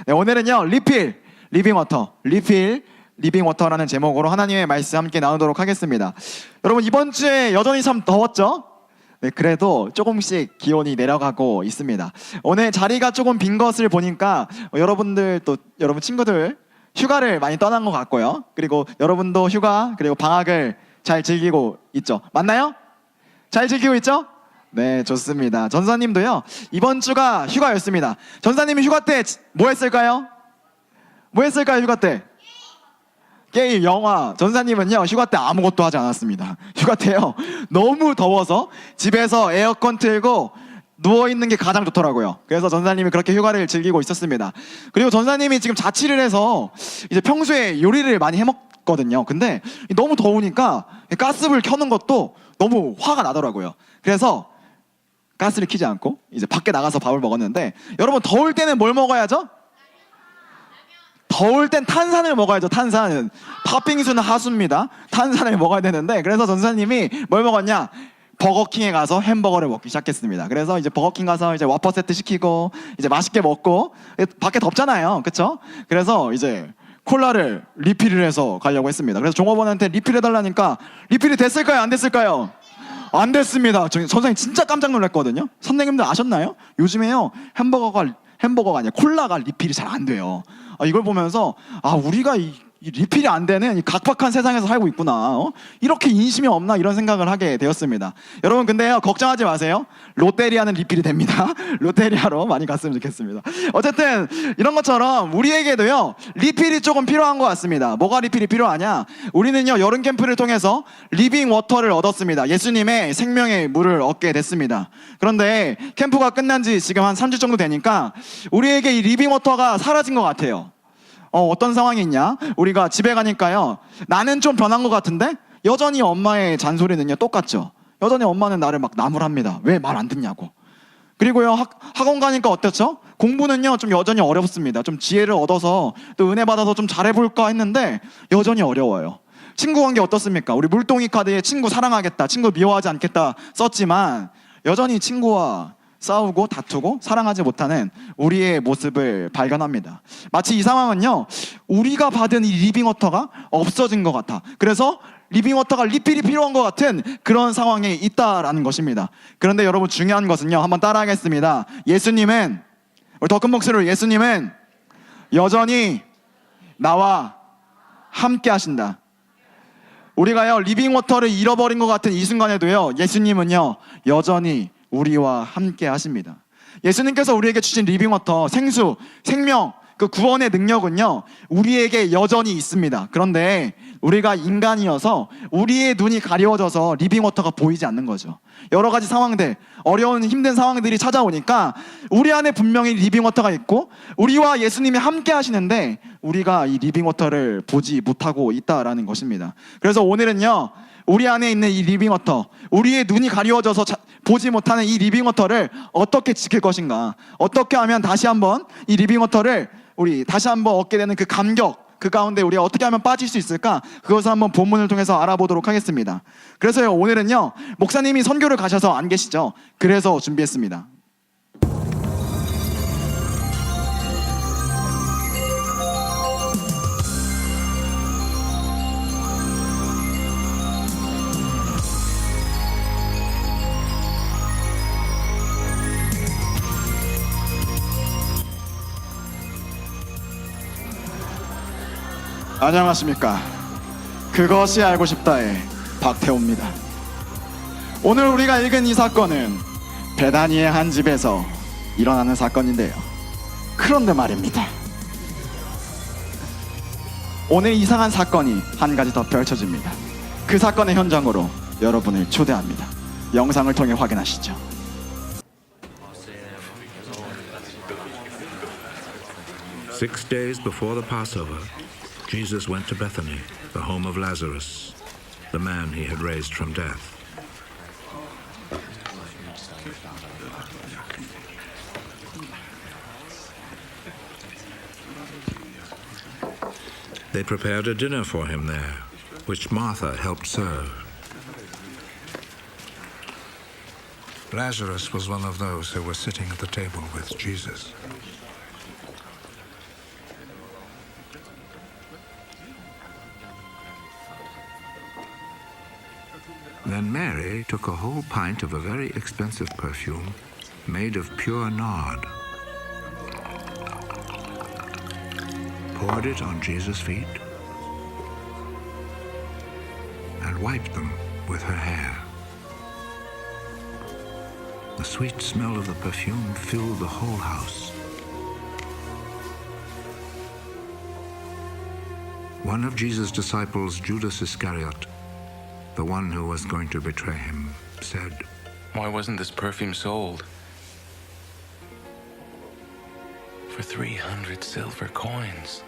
네, 오늘은요 리필 리빙 워터라는 제목으로 하나님의 말씀 함께 나누도록 하겠습니다. 여러분, 이번 주에 여전히 참 더웠죠? 네, 그래도 조금씩 기온이 내려가고 있습니다. 오늘 자리가 조금 빈 것을 보니까 여러분들 또 여러분 친구들 휴가를 많이 떠난 것 같고요. 그리고 여러분도 휴가 그리고 방학을 잘 즐기고 있죠. 맞나요? 잘 즐기고 있죠? 네, 좋습니다. 전사님도요, 이번 주가 휴가였습니다. 전사님이 휴가 때 뭐 했을까요? 뭐 했을까요, 휴가 때? 게임, 영화. 전사님은요, 휴가 때 아무것도 하지 않았습니다. 휴가 때요, 너무 더워서 집에서 에어컨 틀고 누워있는 게 가장 좋더라고요. 그래서 전사님이 그렇게 휴가를 즐기고 있었습니다. 그리고 전사님이 지금 자취를 해서 이제 평소에 요리를 많이 해먹거든요. 근데 너무 더우니까 가스불 켜는 것도 너무 화가 나더라고요. 그래서 가스를 켜지 않고 이제 밖에 나가서 밥을 먹었는데, 여러분, 더울 때는 뭘 먹어야죠? 더울 땐 탄산을 먹어야죠. 탄산은 팥빙수는 하수입니다. 탄산을 먹어야 되는데, 그래서 전사님이 뭘 먹었냐? 버거킹에 가서 햄버거를 먹기 시작했습니다. 그래서 이제 버거킹 가서 이제 와퍼 세트 시키고 이제 맛있게 먹고, 밖에 덥잖아요, 그렇죠? 그래서 이제 콜라를 리필을 해서 가려고 했습니다. 그래서 종업원한테 리필해달라니까 리필이 됐을까요, 안 됐을까요? 안 됐습니다. 선생님 진짜 깜짝 놀랐거든요. 선생님들 아셨나요? 요즘에요, 햄버거가 아니라 콜라가 리필이 잘 안 돼요. 이걸 보면서 우리가 이 리필이 안 되는 이 각박한 세상에서 살고 있구나. 이렇게 인심이 없나, 이런 생각을 하게 되었습니다. 여러분, 근데요, 걱정하지 마세요. 롯데리아는 리필이 됩니다. 롯데리아로 많이 갔으면 좋겠습니다. 어쨌든 이런 것처럼 우리에게도요, 리필이 조금 필요한 것 같습니다. 뭐가 리필이 필요하냐? 우리는요, 여름 캠프를 통해서 리빙 워터를 얻었습니다. 예수님의 생명의 물을 얻게 됐습니다. 그런데 캠프가 끝난 지 지금 한 3주 정도 되니까 우리에게 이 리빙 워터가 사라진 것 같아요. 어떤 상황이 있냐? 우리가 집에 가니까요, 나는 좀 변한 것 같은데 여전히 엄마의 잔소리는요 똑같죠. 여전히 엄마는 나를 막 나무랍니다. 왜 말 안 듣냐고. 그리고요, 학원 가니까 어땠죠? 공부는요 좀 여전히 어렵습니다. 좀 지혜를 얻어서 또 은혜 받아서 좀 잘해볼까 했는데 여전히 어려워요. 친구 관계 어떻습니까? 우리 물동이 카드에 친구 사랑하겠다, 친구 미워하지 않겠다 썼지만 여전히 친구와 싸우고 다투고 사랑하지 못하는 우리의 모습을 발견합니다. 마치 이 상황은요, 우리가 받은 이 리빙워터가 없어진 것 같아. 그래서 리빙워터가 리필이 필요한 것 같은 그런 상황에 있다라는 것입니다. 그런데 여러분, 중요한 것은요, 한번 따라하겠습니다. 예수님은, 우리 더 큰 목소리로, 예수님은 여전히 나와 함께 하신다. 우리가요, 리빙워터를 잃어버린 것 같은 이 순간에도요, 예수님은요 여전히 우리와 함께 하십니다. 예수님께서 우리에게 주신 리빙워터, 생수, 생명, 그 구원의 능력은요 우리에게 여전히 있습니다. 그런데 우리가 인간이어서 우리의 눈이 가려워져서 리빙워터가 보이지 않는 거죠. 여러 가지 상황들, 어려운 힘든 상황들이 찾아오니까 우리 안에 분명히 리빙워터가 있고 우리와 예수님이 함께 하시는데 우리가 이 리빙워터를 보지 못하고 있다라는 것입니다. 그래서 오늘은요, 우리 안에 있는 이 리빙워터, 우리의 눈이 가리워져서 보지 못하는 이 리빙워터를 어떻게 지킬 것인가, 어떻게 하면 다시 한번 이 리빙워터를 우리 다시 한번 얻게 되는 그 감격, 그 가운데 우리가 어떻게 하면 빠질 수 있을까, 그것을 한번 본문을 통해서 알아보도록 하겠습니다. 그래서요, 오늘은요, 목사님이 선교를 가셔서 안 계시죠? 그래서 준비했습니다. 안녕하십니까. 그것이 알고 싶다의 박태호입니다. 오늘 우리가 읽은 이 사건은 베다니의 한 집에서 일어나는 사건인데요, 그런데 말입니다, 오늘 이상한 사건이 한 가지 더 펼쳐집니다. 그 사건의 현장으로 여러분을 초대합니다. 영상을 통해 확인하시죠. Six days before the Passover, Jesus went to Bethany, the home of Lazarus, the man he had raised from death. They prepared a dinner for him there, which Martha helped serve. Lazarus was one of those who were sitting at the table with Jesus. Then Mary took a whole pint of a very expensive perfume made of pure nard, poured it on Jesus' feet, and wiped them with her hair. The sweet smell of the perfume filled the whole house. One of Jesus' disciples, Judas Iscariot, the one who was going to betray him, said, Why wasn't this perfume sold for 300 silver coins?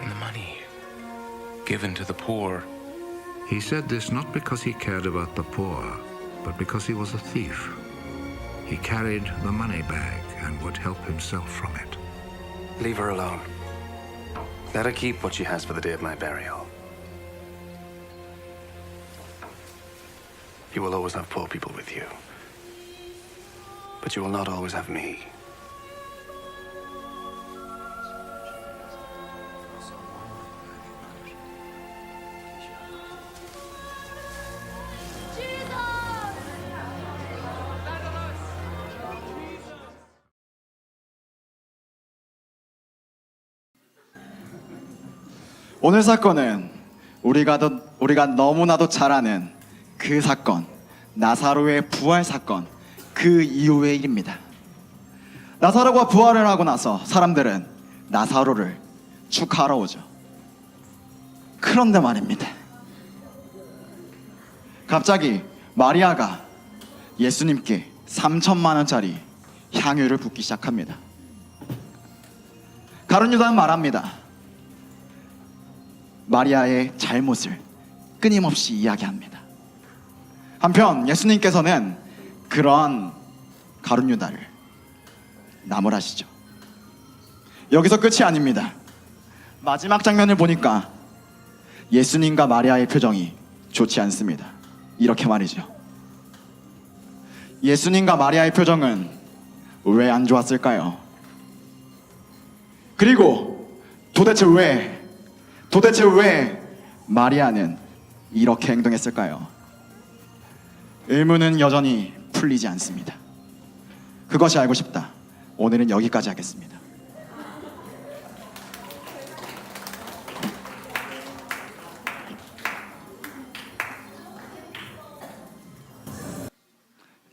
And the money given to the poor. He said this not because he cared about the poor, but because he was a thief. He carried the money bag and would help himself from it. Leave her alone. Let her keep what she has for the day of my burial. You will always have poor people with you. But you will not always have me. 오늘 사건은 우리가 너무나도 잘 아는 그 사건, 나사로의 부활 사건, 그 이후의 일입니다. 나사로가 부활을 하고 나서 사람들은 나사로를 축하하러 오죠. 그런데 말입니다, 갑자기 마리아가 예수님께 3천만 원짜리 향유를 붓기 시작합니다. 가룟 유다는 말합니다. 마리아의 잘못을 끊임없이 이야기합니다. 한편 예수님께서는 그러한 가룟 유다를 나무라시죠. 여기서 끝이 아닙니다. 마지막 장면을 보니까 예수님과 마리아의 표정이 좋지 않습니다. 이렇게 말이죠. 예수님과 마리아의 표정은 왜 안 좋았을까요? 그리고 도대체 왜 마리아는 이렇게 행동했을까요? 의문은 여전히 풀리지 않습니다. 그것이 알고 싶다. 오늘은 여기까지 하겠습니다.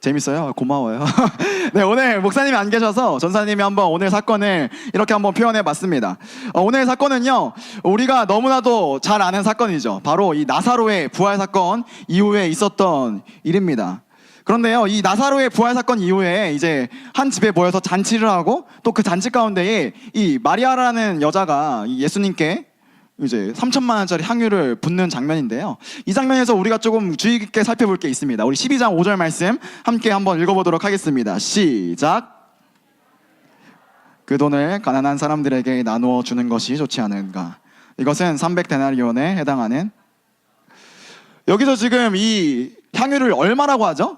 재밌어요? 고마워요. 네, 오늘 목사님이 안 계셔서 전사님이 한번 오늘 사건을 이렇게 한번 표현해 봤습니다. 오늘 사건은요, 우리가 너무나도 잘 아는 사건이죠. 바로 이 나사로의 부활 사건 이후에 있었던 일입니다. 그런데요, 이 나사로의 부활 사건 이후에 이제 한 집에 모여서 잔치를 하고, 또 그 잔치 가운데에 이 마리아라는 여자가 예수님께 이제 3천만 원짜리 향유를 붓는 장면인데요, 이 장면에서 우리가 조금 주의 깊게 살펴볼 게 있습니다. 우리 12장 5절 말씀 함께 한번 읽어보도록 하겠습니다. 시작. 그 돈을 가난한 사람들에게 나누어 주는 것이 좋지 않은가. 이것은 300데나리온에 해당하는, 여기서 지금 이 향유를 얼마라고 하죠?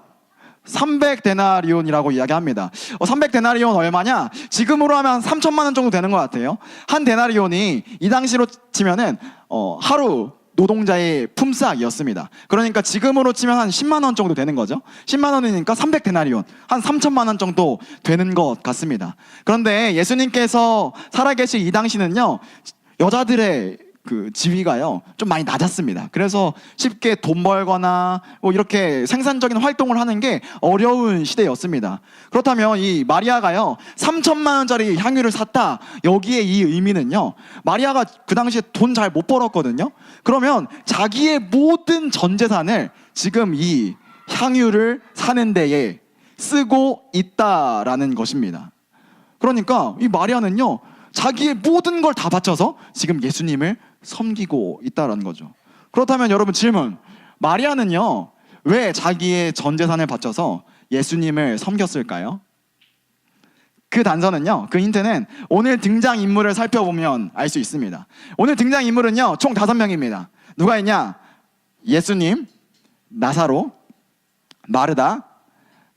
300데나리온이라고 이야기합니다. 300데나리온 얼마냐? 지금으로 하면 3천만 원 정도 되는 것 같아요. 한 데나리온이 이 당시로 치면은 하루 노동자의 품삯이었습니다. 그러니까 지금으로 치면 한 10만 원 정도 되는 거죠. 10만 원이니까 300데나리온, 한 3천만 원 정도 되는 것 같습니다. 그런데 예수님께서 살아계신 이 당시는요, 여자들의 그 지위가요 좀 많이 낮았습니다. 그래서 쉽게 돈 벌거나 뭐 이렇게 생산적인 활동을 하는 게 어려운 시대였습니다. 그렇다면 이 마리아가요 3천만 원짜리 향유를 샀다, 여기에 이 의미는요, 마리아가 그 당시에 돈 잘 못 벌었거든요. 그러면 자기의 모든 전 재산을 지금 이 향유를 사는 데에 쓰고 있다라는 것입니다. 그러니까 이 마리아는요 자기의 모든 걸 다 바쳐서 지금 예수님을 섬기고 있다는 거죠. 그렇다면 여러분 질문, 마리아는요 왜 자기의 전 재산을 바쳐서 예수님을 섬겼을까요? 그 단서는요, 그 힌트는 오늘 등장인물을 살펴보면 알 수 있습니다. 오늘 등장인물은요 총 5명입니다. 누가 있냐? 예수님, 나사로, 마르다,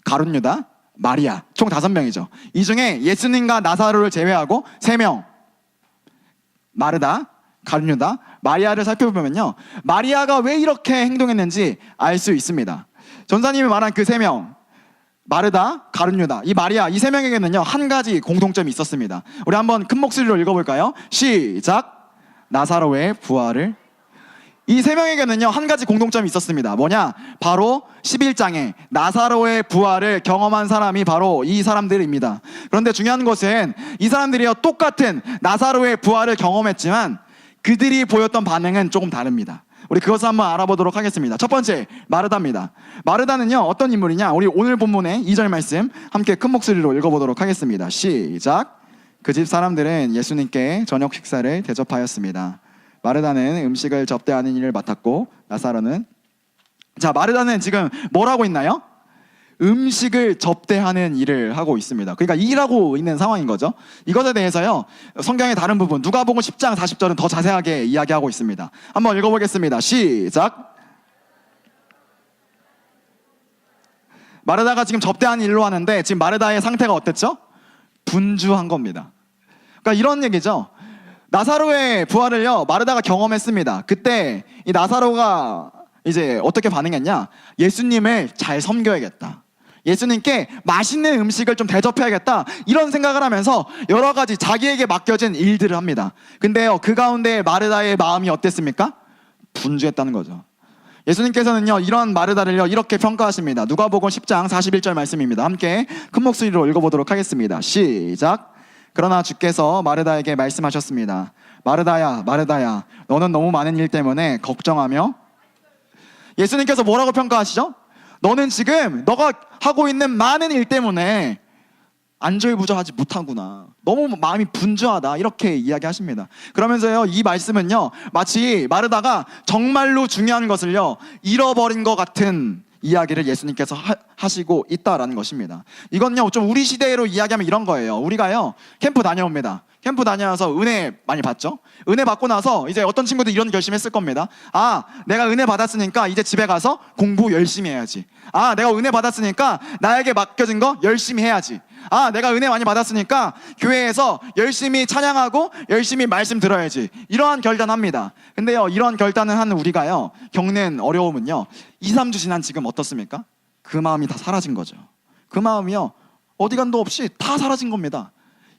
가룟 유다, 마리아, 총 5명이죠. 이 중에 예수님과 나사로를 제외하고 3명, 마르다, 가룟 유다, 마리아를 살펴보면요, 마리아가 왜 이렇게 행동했는지 알 수 있습니다. 전사님이 말한 그 세 명, 마르다, 가룟 유다, 이 마리아, 이 세 명에게는요 한 가지 공통점이 있었습니다. 우리 한번 큰 목소리로 읽어볼까요? 시작. 나사로의 부활을. 이 세 명에게는요 한 가지 공통점이 있었습니다. 뭐냐? 바로 11장에 나사로의 부활을 경험한 사람이 바로 이 사람들입니다. 그런데 중요한 것은 이 사람들이요 똑같은 나사로의 부활을 경험했지만 그들이 보였던 반응은 조금 다릅니다. 우리 그것을 한번 알아보도록 하겠습니다. 첫 번째, 마르다입니다. 마르다는요 어떤 인물이냐? 우리 오늘 본문의 2절 말씀 함께 큰 목소리로 읽어보도록 하겠습니다. 시작. 그 집 사람들은 예수님께 저녁 식사를 대접하였습니다. 마르다는 음식을 접대하는 일을 맡았고 나사로는, 자, 마르다는 지금 뭘 하고 있나요? 음식을 접대하는 일을 하고 있습니다. 그러니까 일하고 있는 상황인 거죠. 이것에 대해서요 성경의 다른 부분 누가복음 10장 40절은 더 자세하게 이야기하고 있습니다. 한번 읽어보겠습니다. 시작. 마르다가 지금 접대하는 일로 하는데 지금 마르다의 상태가 어땠죠? 분주한 겁니다. 그러니까 이런 얘기죠. 나사로의 부활을요 마르다가 경험했습니다. 그때 이 나사로가 이제 어떻게 반응했냐? 예수님을 잘 섬겨야겠다, 예수님께 맛있는 음식을 좀 대접해야겠다, 이런 생각을 하면서 여러 가지 자기에게 맡겨진 일들을 합니다. 근데요 그 가운데 마르다의 마음이 어땠습니까? 분주했다는 거죠. 예수님께서는요 이런 마르다를요 이렇게 평가하십니다. 누가복음 10장 41절 말씀입니다. 함께 큰 목소리로 읽어보도록 하겠습니다. 시작. 그러나 주께서 마르다에게 말씀하셨습니다. 마르다야, 마르다야, 너는 너무 많은 일 때문에 걱정하며. 예수님께서 뭐라고 평가하시죠? 너는 지금 너가 하고 있는 많은 일 때문에 안절부절하지 못하구나, 너무 마음이 분주하다, 이렇게 이야기하십니다. 그러면서요 이 말씀은요 마치 마르다가 정말로 중요한 것을요 잃어버린 것 같은 이야기를 예수님께서 하시고 있다라는 것입니다. 이건요 좀 우리 시대로 이야기하면 이런 거예요. 우리가요 캠프 다녀옵니다. 캠프 다녀와서 은혜 많이 받죠. 은혜 받고 나서 이제 어떤 친구들 이런 결심했을 겁니다. 아, 내가 은혜 받았으니까 이제 집에 가서 공부 열심히 해야지. 아, 내가 은혜 받았으니까 나에게 맡겨진 거 열심히 해야지. 아, 내가 은혜 많이 받았으니까 교회에서 열심히 찬양하고 열심히 말씀 들어야지. 이러한 결단합니다. 근데요 이런 결단을 하는 우리가요 겪는 어려움은요 2, 3주 지난 지금 어떻습니까? 그 마음이 다 사라진 거죠. 그 마음이요 어디간도 없이 다 사라진 겁니다.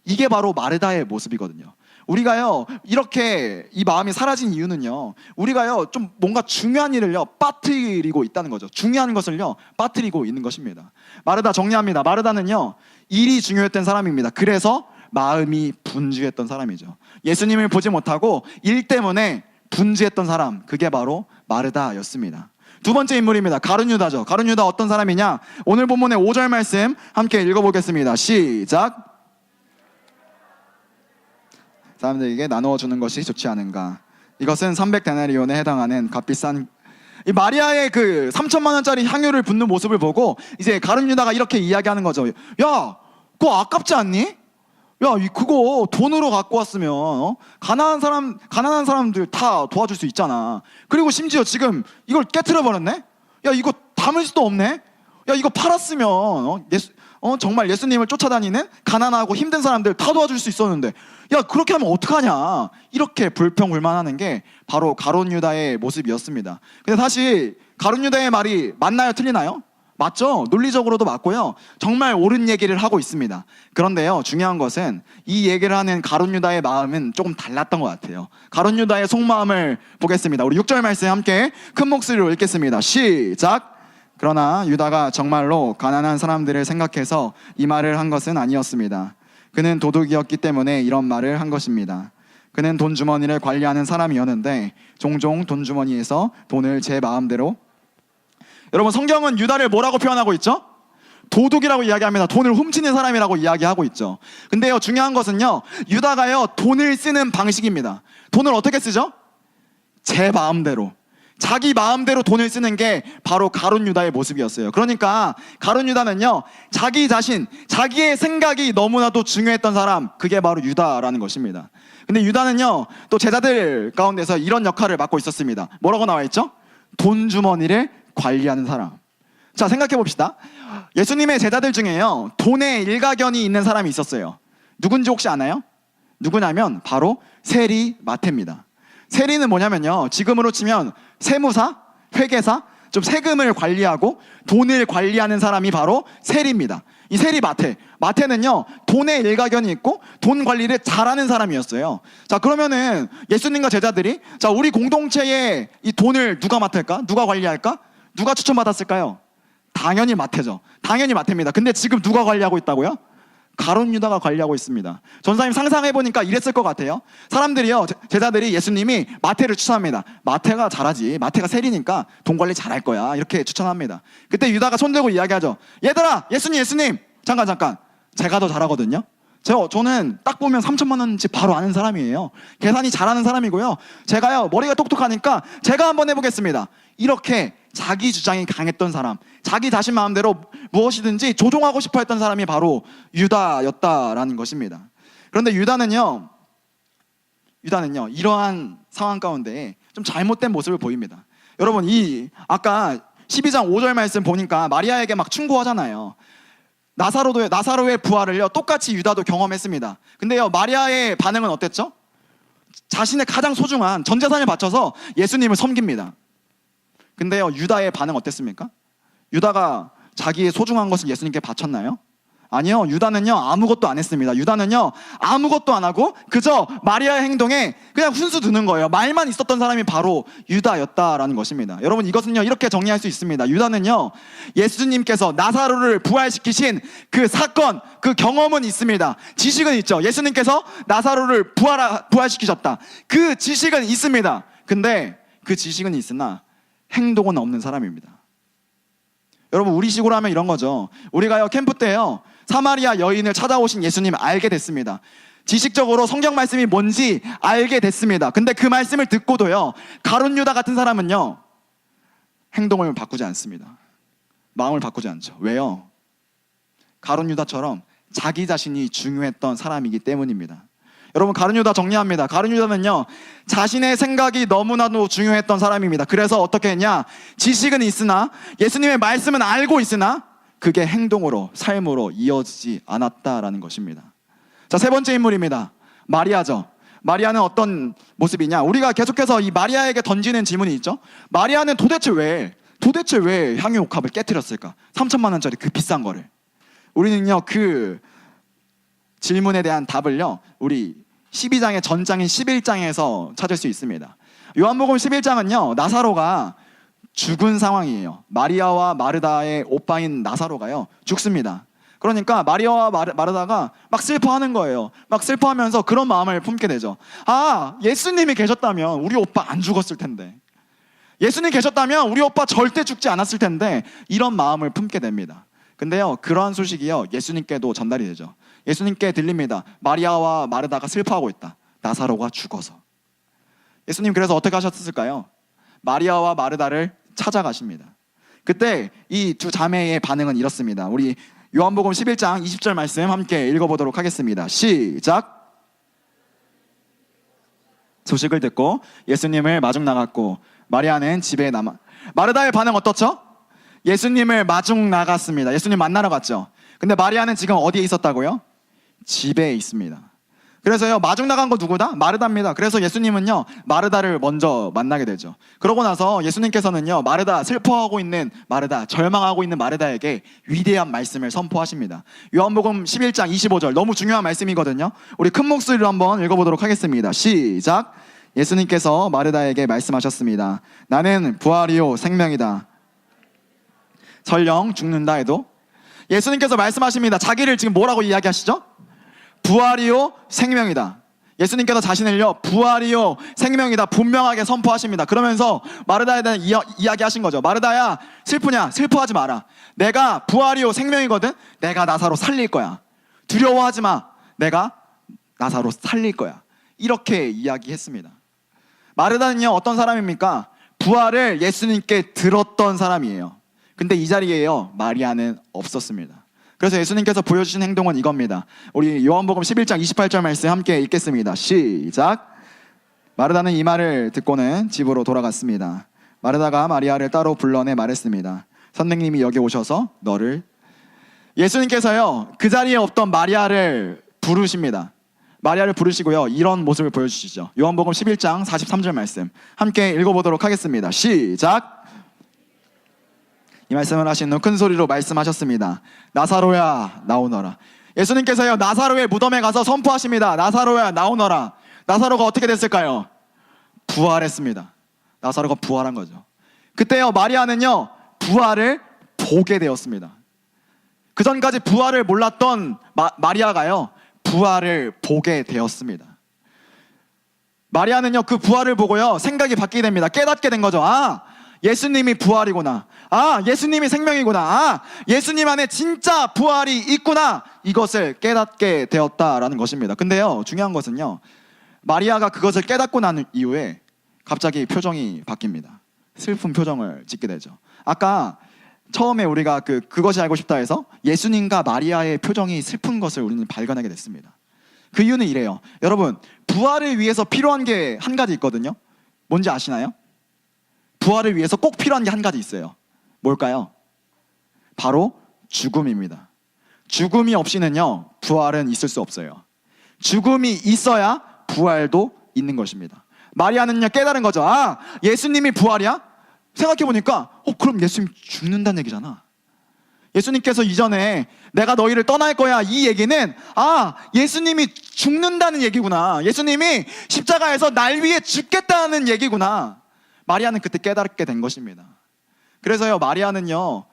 이게 바로 마르다의 모습이거든요. 우리가요 이렇게 이 마음이 사라진 이유는요 우리가요 좀 뭔가 중요한 일을요 빠뜨리고 있다는 거죠. 중요한 것을요 빠뜨리고 있는 것입니다. 마르다 정리합니다. 마르다는요 일이 중요했던 사람입니다. 그래서 마음이 분주했던 사람이죠. 예수님을 보지 못하고 일 때문에 분주했던 사람, 그게 바로 마르다였습니다. 두 번째 인물입니다. 가룟 유다죠. 가룟 유다 어떤 사람이냐? 오늘 본문의 5절 말씀 함께 읽어보겠습니다. 시작. 사람들에게 나누어 주는 것이 좋지 않은가? 이것은 300데나리온에 해당하는 값비싼, 이 마리아의 그 3천만 원짜리 향유를 붓는 모습을 보고 이제 가룟 유다가 이렇게 이야기하는 거죠. 야, 그거 아깝지 않니? 야, 그거 돈으로 갖고 왔으면 가난한 사람들 다 도와줄 수 있잖아. 그리고 심지어 지금 이걸 깨트려 버렸네. 야, 이거 담을 수도 없네. 야, 이거 팔았으면 정말 예수님을 쫓아다니는 가난하고 힘든 사람들 다 도와줄 수 있었는데, 야, 그렇게 하면 어떡하냐, 이렇게 불평불만하는 게 바로 가룟 유다의 모습이었습니다. 근데 사실 가룟 유다의 말이 맞나요, 틀리나요? 맞죠? 논리적으로도 맞고요, 정말 옳은 얘기를 하고 있습니다. 그런데요 중요한 것은 이 얘기를 하는 가룟 유다의 마음은 조금 달랐던 것 같아요. 가룟 유다의 속마음을 보겠습니다. 우리 6절 말씀 함께 큰 목소리로 읽겠습니다. 시작. 그러나 유다가 정말로 가난한 사람들을 생각해서 이 말을 한 것은 아니었습니다. 그는 도둑이었기 때문에 이런 말을 한 것입니다. 그는 돈 주머니를 관리하는 사람이었는데 종종 돈 주머니에서 돈을 제 마음대로, 여러분 성경은 유다를 뭐라고 표현하고 있죠? 도둑이라고 이야기합니다. 돈을 훔치는 사람이라고 이야기하고 있죠. 근데요 중요한 것은요 유다가요 돈을 쓰는 방식입니다. 돈을 어떻게 쓰죠? 제 마음대로, 자기 마음대로 돈을 쓰는 게 바로 가룟 유다의 모습이었어요. 그러니까 가룟 유다는요 자기 자신, 자기의 생각이 너무나도 중요했던 사람, 그게 바로 유다라는 것입니다. 근데 유다는요 또 제자들 가운데서 이런 역할을 맡고 있었습니다. 뭐라고 나와 있죠? 돈 주머니를 관리하는 사람. 자, 생각해 봅시다. 예수님의 제자들 중에요 돈에 일가견이 있는 사람이 있었어요. 누군지 혹시 아나요? 누구냐면 바로 세리 마태입니다. 세리는 뭐냐면요, 지금으로 치면 세무사, 회계사, 좀 세금을 관리하고 돈을 관리하는 사람이 바로 세리입니다. 이 세리 마태는요, 돈의 일가견이 있고 돈 관리를 잘하는 사람이었어요. 자, 그러면은 예수님과 제자들이, 자, 우리 공동체의 이 돈을 누가 맡을까? 누가 관리할까? 누가 추천받았을까요? 당연히 마태죠. 당연히 마태입니다. 근데 지금 누가 관리하고 있다고요? 가룟 유다가 관리하고 있습니다. 전사님 상상해보니까 이랬을 것 같아요. 사람들이요, 제자들이 예수님이 마태를 추천합니다. 마태가 잘하지, 마태가 세리니까 돈 관리 잘할 거야, 이렇게 추천합니다. 그때 유다가 손들고 이야기하죠. 얘들아, 예수님, 잠깐, 제가 더 잘하거든요. 저는 딱 보면 3천만 원인지 바로 아는 사람이에요. 계산이 잘하는 사람이고요. 제가요, 머리가 똑똑하니까 제가 한번 해보겠습니다. 이렇게 자기 주장이 강했던 사람, 자기 자신 마음대로 무엇이든지 조종하고 싶어 했던 사람이 바로 유다였다라는 것입니다. 그런데 유다는요, 이러한 상황 가운데 좀 잘못된 모습을 보입니다. 여러분, 아까 12장 5절 말씀 보니까 마리아에게 막 충고하잖아요. 나사로의 부활을요, 똑같이 유다도 경험했습니다. 근데요, 마리아의 반응은 어땠죠? 자신의 가장 소중한 전 재산을 바쳐서 예수님을 섬깁니다. 근데요, 유다의 반응 어땠습니까? 유다가 자기의 소중한 것을 예수님께 바쳤나요? 아니요, 유다는요, 아무것도 안 했습니다. 유다는요, 아무것도 안 하고 그저 마리아의 행동에 그냥 훈수 두는 거예요. 말만 있었던 사람이 바로 유다였다라는 것입니다. 여러분, 이것은요, 이렇게 정리할 수 있습니다. 유다는요, 예수님께서 나사로를 부활시키신 그 사건, 그 경험은 있습니다. 지식은 있죠. 예수님께서 나사로를 부활시키셨다. 그 지식은 있습니다. 근데 그 지식은 있으나 행동은 없는 사람입니다. 여러분, 우리식으로 하면 이런 거죠. 우리가요, 캠프 때요, 사마리아 여인을 찾아오신 예수님 알게 됐습니다. 지식적으로 성경 말씀이 뭔지 알게 됐습니다. 근데 그 말씀을 듣고도요, 가룟 유다 같은 사람은요, 행동을 바꾸지 않습니다. 마음을 바꾸지 않죠. 왜요? 가룟 유다처럼 자기 자신이 중요했던 사람이기 때문입니다. 여러분, 가룟 유다 정리합니다. 가룟 유다는요, 자신의 생각이 너무나도 중요했던 사람입니다. 그래서 어떻게 했냐? 지식은 있으나, 예수님의 말씀은 알고 있으나 그게 행동으로, 삶으로 이어지지 않았다라는 것입니다. 자, 세 번째 인물입니다. 마리아죠. 마리아는 어떤 모습이냐? 우리가 계속해서 이 마리아에게 던지는 질문이 있죠. 마리아는 도대체 왜 향유옥합을 깨뜨렸을까? 3천만 원짜리 그 비싼 거를. 우리는요, 그 질문에 대한 답을요, 우리 12장의 전장인 11장에서 찾을 수 있습니다. 요한복음 11장은요, 나사로가 죽은 상황이에요. 마리아와 마르다의 오빠인 나사로가요, 죽습니다. 그러니까 마리아와 마르다가 막 슬퍼하는 거예요. 막 슬퍼하면서 그런 마음을 품게 되죠. 아, 예수님이 계셨다면 우리 오빠 안 죽었을 텐데, 예수님 계셨다면 우리 오빠 절대 죽지 않았을 텐데, 이런 마음을 품게 됩니다. 근데요, 그러한 소식이요, 예수님께도 전달이 되죠. 예수님께 들립니다. 마리아와 마르다가 슬퍼하고 있다. 나사로가 죽어서. 예수님 그래서 어떻게 하셨을까요? 마리아와 마르다를 찾아가십니다. 그때 이 두 자매의 반응은 이렇습니다. 우리 요한복음 11장 20절 말씀 함께 읽어보도록 하겠습니다. 시작. 소식을 듣고 예수님을 마중 나갔고 마리아는 집에 남아. 마르다의 반응 어떻죠? 예수님을 마중 나갔습니다. 예수님 만나러 갔죠. 근데 마리아는 지금 어디에 있었다고요? 집에 있습니다. 그래서요, 마중 나간 거 누구다? 마르다입니다. 그래서 예수님은요, 마르다를 먼저 만나게 되죠. 그러고 나서 예수님께서는요, 마르다, 슬퍼하고 있는 마르다, 절망하고 있는 마르다에게 위대한 말씀을 선포하십니다. 요한복음 11장 25절, 너무 중요한 말씀이거든요. 우리 큰 목소리로 한번 읽어보도록 하겠습니다. 시작. 예수님께서 마르다에게 말씀하셨습니다. 나는 부활이요 생명이다. 설령 죽는다 해도. 예수님께서 말씀하십니다. 자기를 지금 뭐라고 이야기하시죠? 부활이요 생명이다. 예수님께서 자신을요, 부활이요 생명이다 분명하게 선포하십니다. 그러면서 마르다에 대한 이야기하신 거죠. 마르다야, 슬프냐? 슬퍼하지 마라. 내가 부활이요 생명이거든. 내가 나사로 살릴 거야. 두려워하지 마. 내가 나사로 살릴 거야. 이렇게 이야기했습니다. 마르다는요, 어떤 사람입니까? 부활을 예수님께 들었던 사람이에요. 근데 이 자리에요, 마리아는 없었습니다. 그래서 예수님께서 보여주신 행동은 이겁니다. 우리 요한복음 11장 28절 말씀 함께 읽겠습니다. 시작. 마르다는 이 말을 듣고는 집으로 돌아갔습니다. 마르다가 마리아를 따로 불러내 말했습니다. 선생님이 여기 오셔서 너를. 예수님께서요, 그 자리에 없던 마리아를 부르십니다. 마리아를 부르시고요. 이런 모습을 보여주시죠. 요한복음 11장 43절 말씀 함께 읽어보도록 하겠습니다. 시작. 이 말씀을 하신 후 큰 소리로 말씀하셨습니다. 나사로야 나오너라. 예수님께서요 나사로의 무덤에 가서 선포하십니다. 나사로야 나오너라. 나사로가 어떻게 됐을까요? 부활했습니다. 나사로가 부활한 거죠. 그때요 마리아는요 부활을 보게 되었습니다. 그 전까지 부활을 몰랐던 마리아가요 부활을 보게 되었습니다. 마리아는요 그 부활을 보고요 생각이 바뀌게 됩니다. 깨닫게 된 거죠. 아, 예수님이 부활이구나. 아, 예수님이 생명이구나. 아, 예수님 안에 진짜 부활이 있구나. 이것을 깨닫게 되었다라는 것입니다. 근데요 중요한 것은요 마리아가 그것을 깨닫고 난 이후에 갑자기 표정이 바뀝니다. 슬픈 표정을 짓게 되죠. 아까 처음에 우리가 그것이 알고 싶다 해서 예수님과 마리아의 표정이 슬픈 것을 우리는 발견하게 됐습니다. 그 이유는 이래요. 여러분, 부활을 위해서 필요한 게 한 가지 있거든요. 뭔지 아시나요? 부활을 위해서 꼭 필요한 게 한 가지 있어요. 뭘까요? 바로 죽음입니다. 죽음이 없이는요 부활은 있을 수 없어요. 죽음이 있어야 부활도 있는 것입니다. 마리아는요 깨달은 거죠. 아, 예수님이 부활이야? 생각해보니까 그럼 예수님 죽는다는 얘기잖아. 예수님께서 이전에 내가 너희를 떠날 거야 이 얘기는 예수님이 죽는다는 얘기구나. 예수님이 십자가에서 날 위해 죽겠다는 얘기구나. 마리아는 그때 깨닫게 된 것입니다. 그래서요 마리아는요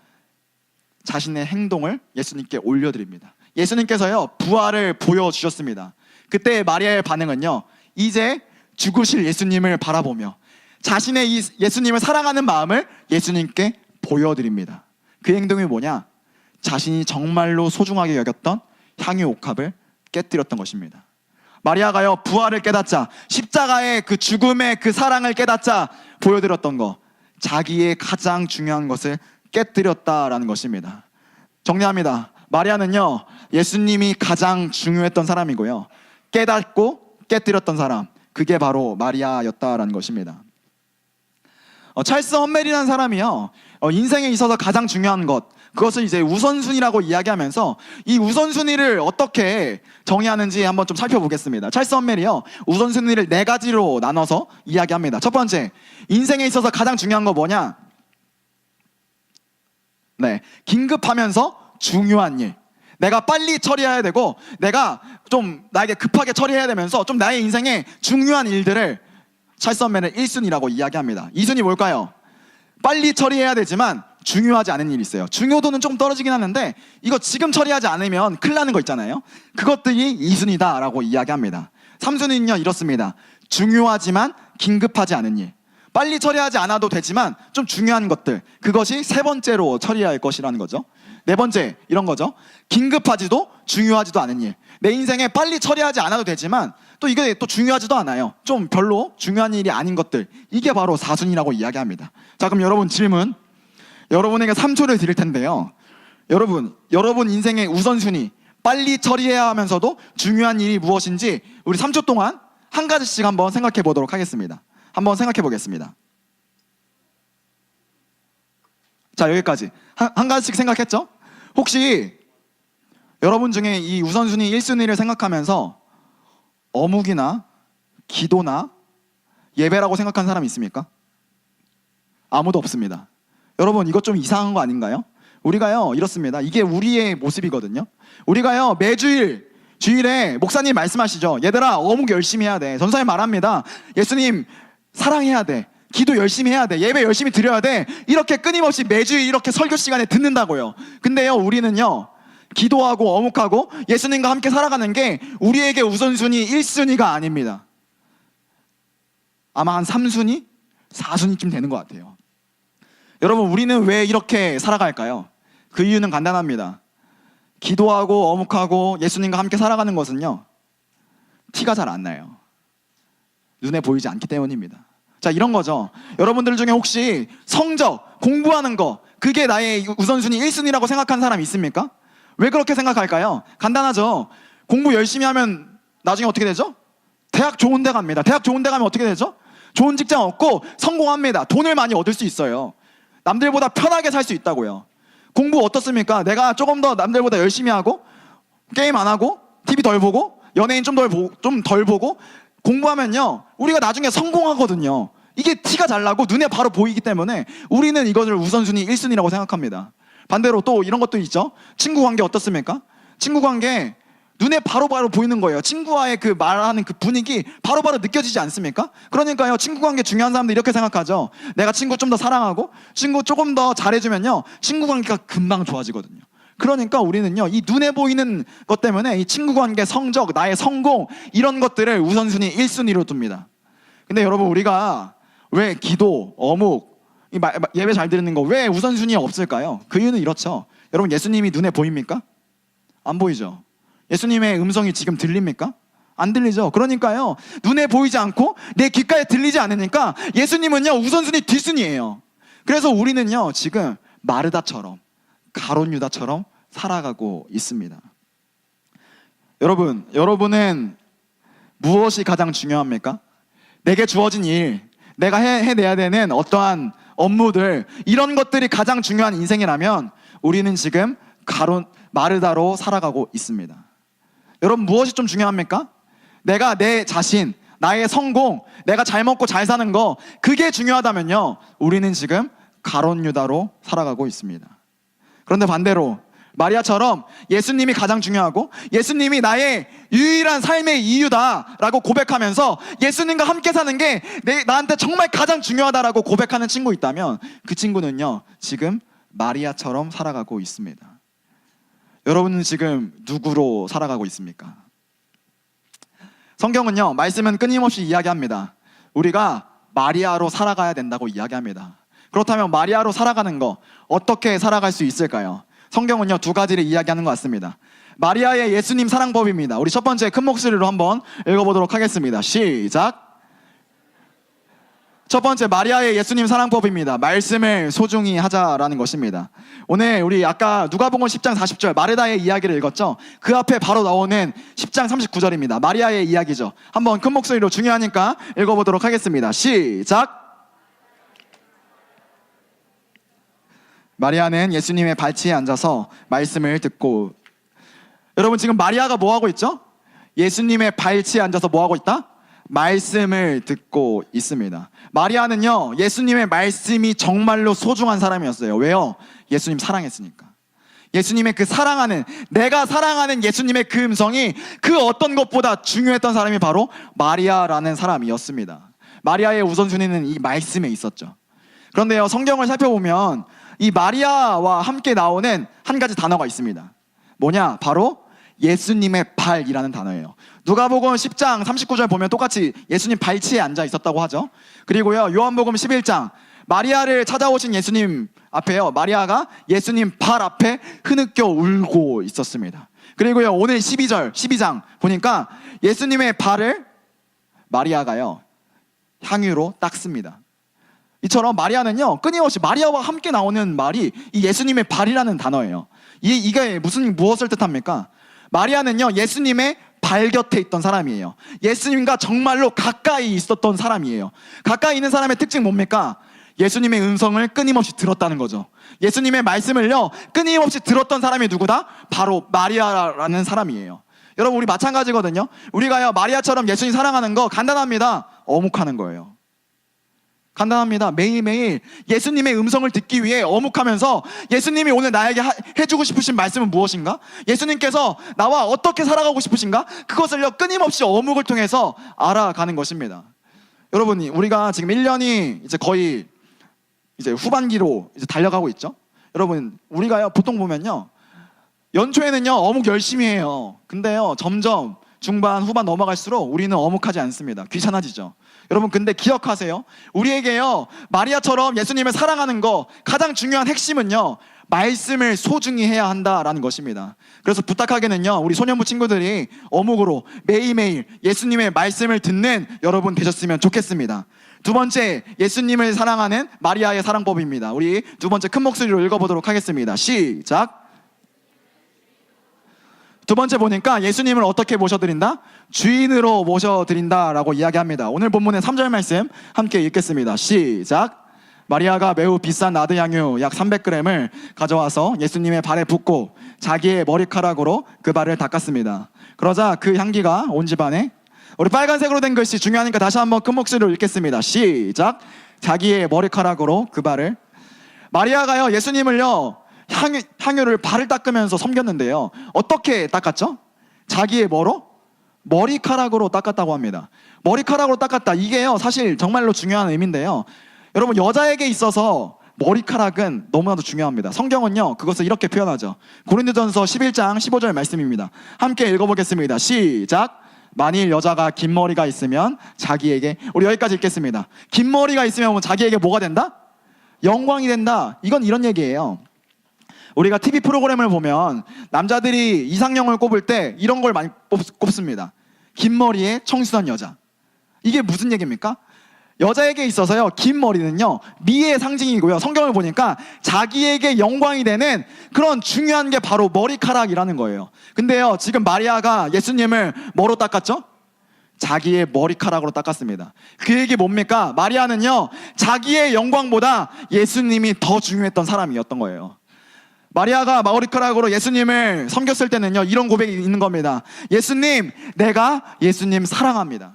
자신의 행동을 예수님께 올려드립니다. 예수님께서요 부활을 보여주셨습니다. 그때 마리아의 반응은요 이제 죽으실 예수님을 바라보며 자신의 이 예수님을 사랑하는 마음을 예수님께 보여드립니다. 그 행동이 뭐냐? 자신이 정말로 소중하게 여겼던 향유 옥합을 깨뜨렸던 것입니다. 마리아가요 부활을 깨닫자, 십자가의 그 죽음의 그 사랑을 깨닫자 보여드렸던 거, 자기의 가장 중요한 것을 깨뜨렸다라는 것입니다. 정리합니다. 마리아는요 예수님이 가장 중요했던 사람이고요, 깨닫고 깨뜨렸던 사람, 그게 바로 마리아였다라는 것입니다. 찰스 험멜이라는 사람이요 인생에 있어서 가장 중요한 것, 그것을 이제 우선순위라고 이야기하면서 이 우선순위를 어떻게 정의하는지 한번 좀 살펴보겠습니다. 찰스 험멜이요 우선순위를 4가지로 나눠서 이야기합니다. 첫 번째, 인생에 있어서 가장 중요한 거 뭐냐? 네, 긴급하면서 중요한 일, 내가 빨리 처리해야 되고 내가 좀 나에게 급하게 처리해야 되면서 좀 나의 인생에 중요한 일들을 찰스 험멜은 1순위라고 이야기합니다. 2순위 뭘까요? 빨리 처리해야 되지만 중요하지 않은 일이 있어요. 중요도는 좀 떨어지긴 하는데 이거 지금 처리하지 않으면 큰일 나는 거 있잖아요. 그것들이 2순위다 라고 이야기합니다. 3순위는요 이렇습니다. 중요하지만 긴급하지 않은 일, 빨리 처리하지 않아도 되지만 좀 중요한 것들, 그것이 3번째로 처리해야 할 것이라는 거죠. 4번째 이런 거죠. 긴급하지도 중요하지도 않은 일, 내 인생에 빨리 처리하지 않아도 되지만 또 이게 또 중요하지도 않아요. 좀 별로 중요한 일이 아닌 것들, 이게 바로 4순위라고 이야기합니다. 자, 그럼 여러분 질문, 여러분에게 3초를 드릴 텐데요, 여러분 인생의 우선순위, 빨리 처리해야 하면서도 중요한 일이 무엇인지 우리 3초 동안 한 가지씩 한번 생각해 보도록 하겠습니다. 한번 생각해 보겠습니다. 자, 여기까지 한 가지씩 생각했죠? 혹시 여러분 중에 이 우선순위 1순위를 생각하면서 어묵이나 기도나 예배라고 생각한 사람 있습니까? 아무도 없습니다. 여러분, 이거 좀 이상한 거 아닌가요? 우리가요 이렇습니다. 이게 우리의 모습이거든요. 우리가요 매주일 주일에 목사님 말씀하시죠. 얘들아, 어묵 열심히 해야 돼. 전사님 말합니다. 예수님 사랑해야 돼. 기도 열심히 해야 돼. 예배 열심히 드려야 돼. 이렇게 끊임없이 매주일 이렇게 설교 시간에 듣는다고요. 근데요 우리는요 기도하고 어묵하고 예수님과 함께 살아가는 게 우리에게 우선순위 1순위가 아닙니다. 아마 한 3순위? 4순위쯤 되는 것 같아요. 여러분, 우리는 왜 이렇게 살아갈까요? 그 이유는 간단합니다. 기도하고 어묵하고 예수님과 함께 살아가는 것은요 티가 잘 안 나요. 눈에 보이지 않기 때문입니다. 자, 이런 거죠. 여러분들 중에 혹시 성적, 공부하는 거, 그게 나의 우선순위 1순위라고 생각한 사람 있습니까? 왜 그렇게 생각할까요? 간단하죠. 공부 열심히 하면 나중에 어떻게 되죠? 대학 좋은 데 갑니다. 대학 좋은 데 가면 어떻게 되죠? 좋은 직장 얻고 성공합니다. 돈을 많이 얻을 수 있어요. 남들보다 편하게 살 수 있다고요. 공부 어떻습니까? 내가 조금 더 남들보다 열심히 하고 게임 안 하고 TV 덜 보고 연예인 좀 덜 보고 공부하면요 우리가 나중에 성공하거든요. 이게 티가 잘 나고 눈에 바로 보이기 때문에 우리는 이것을 우선순위 1순위라고 생각합니다. 반대로 또 이런 것도 있죠. 친구 관계 어떻습니까? 친구 관계 눈에 바로바로 보이는 거예요. 친구와의 그 말하는 그 분위기 바로바로 느껴지지 않습니까? 그러니까요 친구 관계 중요한 사람들 이렇게 생각하죠. 내가 친구 좀 더 사랑하고 친구 조금 더 잘해주면요 친구 관계가 금방 좋아지거든요. 그러니까 우리는요 이 눈에 보이는 것 때문에 이 친구 관계, 성적, 나의 성공 이런 것들을 우선순위 1순위로 둡니다. 근데 여러분 우리가 왜 기도, 어묵, 예배 잘 드리는 거 왜 우선순위가 없을까요? 그 이유는 이렇죠. 여러분 예수님이 눈에 보입니까? 안 보이죠. 예수님의 음성이 지금 들립니까? 안 들리죠. 그러니까요 눈에 보이지 않고 내 귓가에 들리지 않으니까 예수님은요 우선순위 뒷순위예요. 그래서 우리는요 지금 마르다처럼 가룟 유다처럼 살아가고 있습니다. 여러분은 무엇이 가장 중요합니까? 내게 주어진 일, 내가 해내야 되는 어떠한 업무들 이런 것들이 가장 중요한 인생이라면 우리는 지금 마르다로 살아가고 있습니다. 여러분 무엇이 좀 중요합니까? 내가 내 자신, 나의 성공, 내가 잘 먹고 잘 사는 거 그게 중요하다면요 우리는 지금 가룟 유다로 살아가고 있습니다. 그런데 반대로 마리아처럼 예수님이 가장 중요하고 예수님이 나의 유일한 삶의 이유다라고 고백하면서 예수님과 함께 사는 게 나한테 정말 가장 중요하다라고 고백하는 친구 있다면 그 친구는요 지금 마리아처럼 살아가고 있습니다. 여러분은 지금 누구로 살아가고 있습니까? 성경은요 말씀은 끊임없이 이야기합니다. 우리가 마리아로 살아가야 된다고 이야기합니다. 그렇다면 마리아로 살아가는 거 어떻게 살아갈 수 있을까요? 성경은요 두 가지를 이야기하는 것 같습니다. 마리아의 예수님 사랑법입니다. 우리 첫 번째 큰 목소리로 한번 읽어보도록 하겠습니다. 시작. 첫 번째 마리아의 예수님 사랑법입니다. 말씀을 소중히 하자라는 것입니다. 오늘 우리 아까 누가복음 10장 40절 마르다의 이야기를 읽었죠. 그 앞에 바로 나오는 10장 39절입니다. 마리아의 이야기죠. 한번 큰 목소리로 중요하니까 읽어보도록 하겠습니다. 시작. 마리아는 예수님의 발치에 앉아서 말씀을 듣고, 여러분 지금 마리아가 뭐 하고 있죠? 예수님의 발치에 앉아서 뭐 하고 있다? 말씀을 듣고 있습니다. 마리아는요 예수님의 말씀이 정말로 소중한 사람이었어요. 왜요? 예수님 사랑했으니까. 예수님의 그 사랑하는, 내가 사랑하는 예수님의 그 음성이 그 어떤 것보다 중요했던 사람이 바로 마리아라는 사람이었습니다. 마리아의 우선순위는 이 말씀에 있었죠. 그런데요 성경을 살펴보면 이 마리아와 함께 나오는 한 가지 단어가 있습니다. 뭐냐? 바로 예수님의 발이라는 단어예요. 누가복음 10장 39절 보면 똑같이 예수님 발치에 앉아 있었다고 하죠. 그리고요 요한복음 11장 마리아를 찾아오신 예수님 앞에요 마리아가 예수님 발 앞에 흐느껴 울고 있었습니다. 그리고요 오늘 12장 보니까 예수님의 발을 마리아가요 향유로 닦습니다. 이처럼 마리아는요 끊임없이 마리아와 함께 나오는 말이 이 예수님의 발이라는 단어예요. 이게 무엇을 뜻합니까? 마리아는요 예수님의 발 곁에 있던 사람이에요. 예수님과 정말로 가까이 있었던 사람이에요. 가까이 있는 사람의 특징 뭡니까? 예수님의 음성을 끊임없이 들었다는 거죠. 예수님의 말씀을요 끊임없이 들었던 사람이 누구다? 바로 마리아라는 사람이에요. 여러분 우리 마찬가지거든요. 우리가요 마리아처럼 예수님 사랑하는 거 간단합니다. 어묵하는 거예요. 간단합니다. 매일매일 예수님의 음성을 듣기 위해 어묵하면서 예수님이 오늘 나에게 해주고 싶으신 말씀은 무엇인가? 예수님께서 나와 어떻게 살아가고 싶으신가? 그것을요 끊임없이 어묵을 통해서 알아가는 것입니다. 여러분 우리가 지금 1년이 이제 거의 이제 후반기로 이제 달려가고 있죠. 여러분 우리가요 보통 보면요 연초에는요 어묵 열심히 해요. 근데요 점점 중반 후반 넘어갈수록 우리는 어묵하지 않습니다. 귀찮아지죠. 여러분 근데 기억하세요. 우리에게요 마리아처럼 예수님을 사랑하는 거 가장 중요한 핵심은요 말씀을 소중히 해야 한다라는 것입니다. 그래서 부탁하기는요 우리 소년부 친구들이 어묵으로 매일매일 예수님의 말씀을 듣는 여러분 되셨으면 좋겠습니다. 두 번째 예수님을 사랑하는 마리아의 사랑법입니다. 우리 두 번째 큰 목소리로 읽어보도록 하겠습니다. 시작. 두 번째 보니까 예수님을 어떻게 모셔드린다? 주인으로 모셔드린다라고 이야기합니다. 오늘 본문의 3절 말씀 함께 읽겠습니다. 시작. 마리아가 매우 비싼 나드향유 약 300g을 가져와서 예수님의 발에 붓고 자기의 머리카락으로 그 발을 닦았습니다. 그러자 그 향기가 온 집안에, 우리 빨간색으로 된 글씨 중요하니까 다시 한번 큰 목소리로 읽겠습니다. 시작. 자기의 머리카락으로 그 발을. 마리아가요, 예수님을요, 향유를 발을 닦으면서 섬겼는데요. 어떻게 닦았죠? 자기의 뭐로? 머리카락으로 닦았다고 합니다. 머리카락으로 닦았다. 이게요, 사실 정말로 중요한 의미인데요. 여러분, 여자에게 있어서 머리카락은 너무나도 중요합니다. 성경은요, 그것을 이렇게 표현하죠. 고린도전서 11장 15절 말씀입니다. 함께 읽어보겠습니다. 시작. 만일 여자가 긴 머리가 있으면 자기에게, 우리 여기까지 읽겠습니다. 긴 머리가 있으면 자기에게 뭐가 된다? 영광이 된다. 이건 이런 얘기예요. 우리가 TV 프로그램을 보면 남자들이 이상형을 꼽을 때 이런 걸 많이 꼽습니다. 긴 머리에 청순한 여자. 이게 무슨 얘기입니까? 여자에게 있어서요, 긴 머리는요, 미의 상징이고요. 성경을 보니까 자기에게 영광이 되는 그런 중요한 게 바로 머리카락이라는 거예요. 근데요, 지금 마리아가 예수님을 뭐로 닦았죠? 자기의 머리카락으로 닦았습니다. 그 얘기 뭡니까? 마리아는요, 자기의 영광보다 예수님이 더 중요했던 사람이었던 거예요. 마리아가 머리카락으로 예수님을 섬겼을 때는요, 이런 고백이 있는 겁니다. 예수님, 내가 예수님 사랑합니다.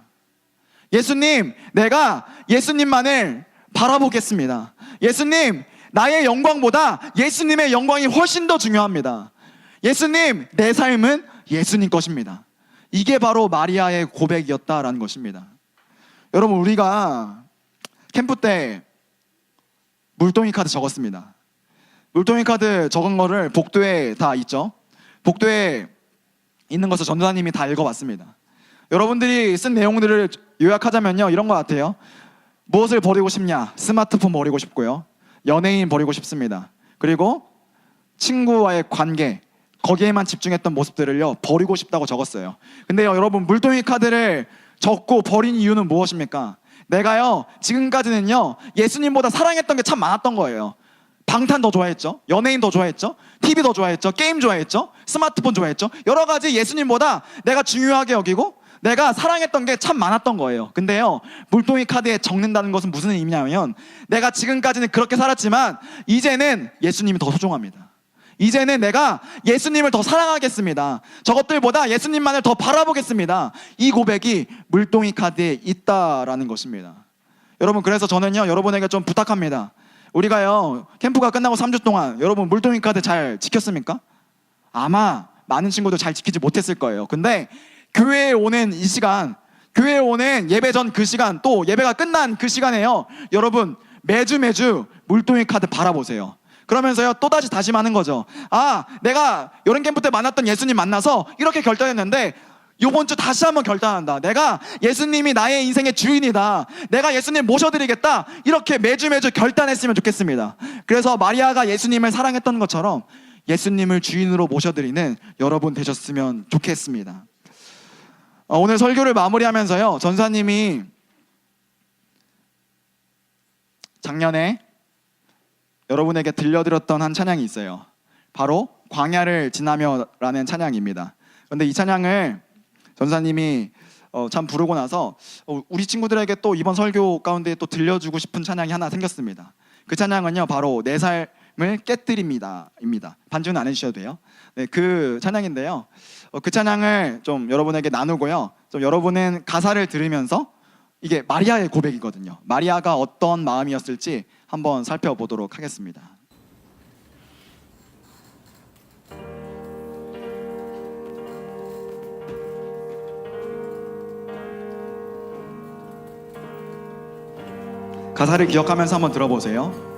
예수님, 내가 예수님만을 바라보겠습니다. 예수님, 나의 영광보다 예수님의 영광이 훨씬 더 중요합니다. 예수님, 내 삶은 예수님 것입니다. 이게 바로 마리아의 고백이었다라는 것입니다. 여러분, 우리가 캠프 때 물동이 카드 적었습니다. 물동이 카드 적은 거를 복도에 다 있죠. 복도에 있는 것을 전도사님이 다 읽어봤습니다. 여러분들이 쓴 내용들을 요약하자면요, 이런 것 같아요. 무엇을 버리고 싶냐? 스마트폰 버리고 싶고요, 연예인 버리고 싶습니다. 그리고 친구와의 관계, 거기에만 집중했던 모습들을요, 버리고 싶다고 적었어요. 근데요, 여러분, 물동이 카드를 적고 버린 이유는 무엇입니까? 내가요, 지금까지는요, 예수님보다 사랑했던 게 참 많았던 거예요. 방탄 더 좋아했죠, 연예인 더 좋아했죠, TV 더 좋아했죠, 게임 좋아했죠, 스마트폰 좋아했죠. 여러 가지 예수님보다 내가 중요하게 여기고 내가 사랑했던 게 참 많았던 거예요. 근데요, 물동이 카드에 적는다는 것은 무슨 의미냐면, 내가 지금까지는 그렇게 살았지만 이제는 예수님이 더 소중합니다. 이제는 내가 예수님을 더 사랑하겠습니다. 저것들보다 예수님만을 더 바라보겠습니다. 이 고백이 물동이 카드에 있다라는 것입니다. 여러분, 그래서 저는요, 여러분에게 좀 부탁합니다. 우리가요, 캠프가 끝나고 3주 동안 여러분 물동이 카드 잘 지켰습니까? 아마 많은 친구들 잘 지키지 못했을 거예요. 근데 교회에 오는 이 시간, 교회에 오는 예배 전 그 시간, 또 예배가 끝난 그 시간에요, 여러분 매주 물동이 카드 바라보세요. 그러면서요, 또다시 다짐하는 거죠. 아, 내가 여름 캠프 때 만났던 예수님 만나서 이렇게 결단했는데 이번 주 다시 한번 결단한다. 내가 예수님이 나의 인생의 주인이다. 내가 예수님 모셔드리겠다. 이렇게 매주 결단했으면 좋겠습니다. 그래서 마리아가 예수님을 사랑했던 것처럼 예수님을 주인으로 모셔드리는 여러분 되셨으면 좋겠습니다. 오늘 설교를 마무리하면서요, 전사님이 작년에 여러분에게 들려드렸던 한 찬양이 있어요. 바로 광야를 지나며라는 찬양입니다. 그런데 이 찬양을 전사님이 참 부르고 나서 우리 친구들에게 또 이번 설교 가운데 또 들려주고 싶은 찬양이 하나 생겼습니다. 그 찬양은요, 바로 내 삶을 깨뜨립니다 입니다. 반주는 안 해주셔도 돼요. 네, 그 찬양인데요, 그 찬양을 좀 여러분에게 나누고요, 좀 여러분은 가사를 들으면서, 이게 마리아의 고백이거든요. 마리아가 어떤 마음이었을지 한번 살펴보도록 하겠습니다. 가사를 기억하면서 한번 들어보세요.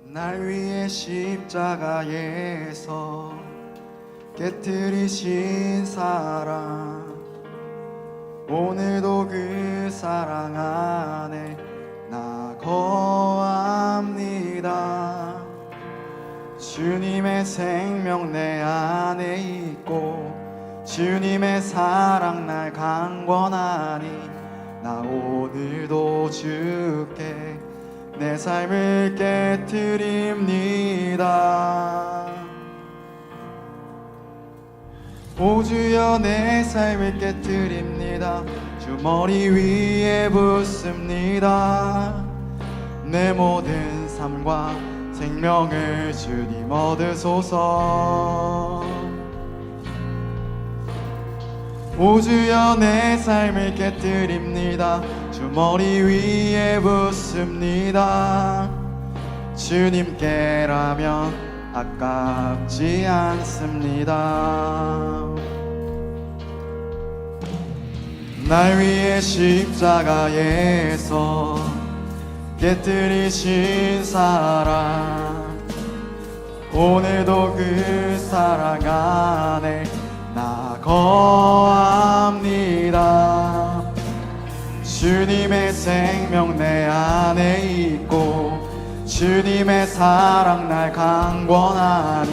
날 위해 십자가에서 깨뜨리신 사랑, 오늘도 그 사랑 안에 나 거합니다. 주님의 생명 내 안에 있고 주님의 사랑 날 강권하니, 나 오늘도 주께 내 삶을 깨뜨립니다. 오 주여, 내 삶을 깨뜨립니다. 주 머리 위에 붓습니다. 내 모든 삶과 생명을 주님 얻으소서. 오 주여 내 삶을 깨뜨립니다. 주 머리 위에 붓습니다. 주님께라면 아깝지 않습니다. 날 위해 십자가에서 깨뜨리신 사랑, 오늘도 그 사랑 안에 나 거합니다. 주님의 생명 내 안에 있고 주님의 사랑 날 강권하니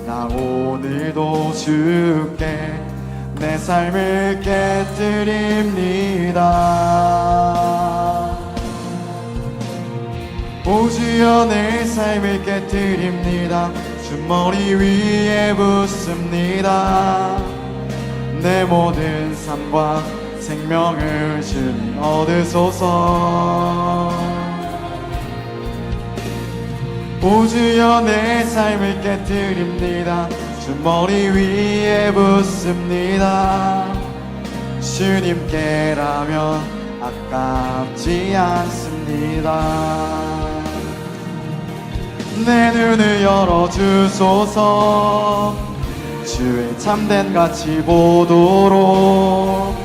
나 오늘도 주께 내 삶을 깨뜨립니다. 오 주여 내 삶을 깨뜨립니다. 주 머리 위에 붓습니다. 내 모든 삶과 생명을 주님 얻으소서. 오 주여 내 삶을 깨뜨립니다. 주 머리 위에 붓습니다. 주님께라면 아깝지 않습니다. 내 눈을 열어주소서. 주의 참된 가치 보도록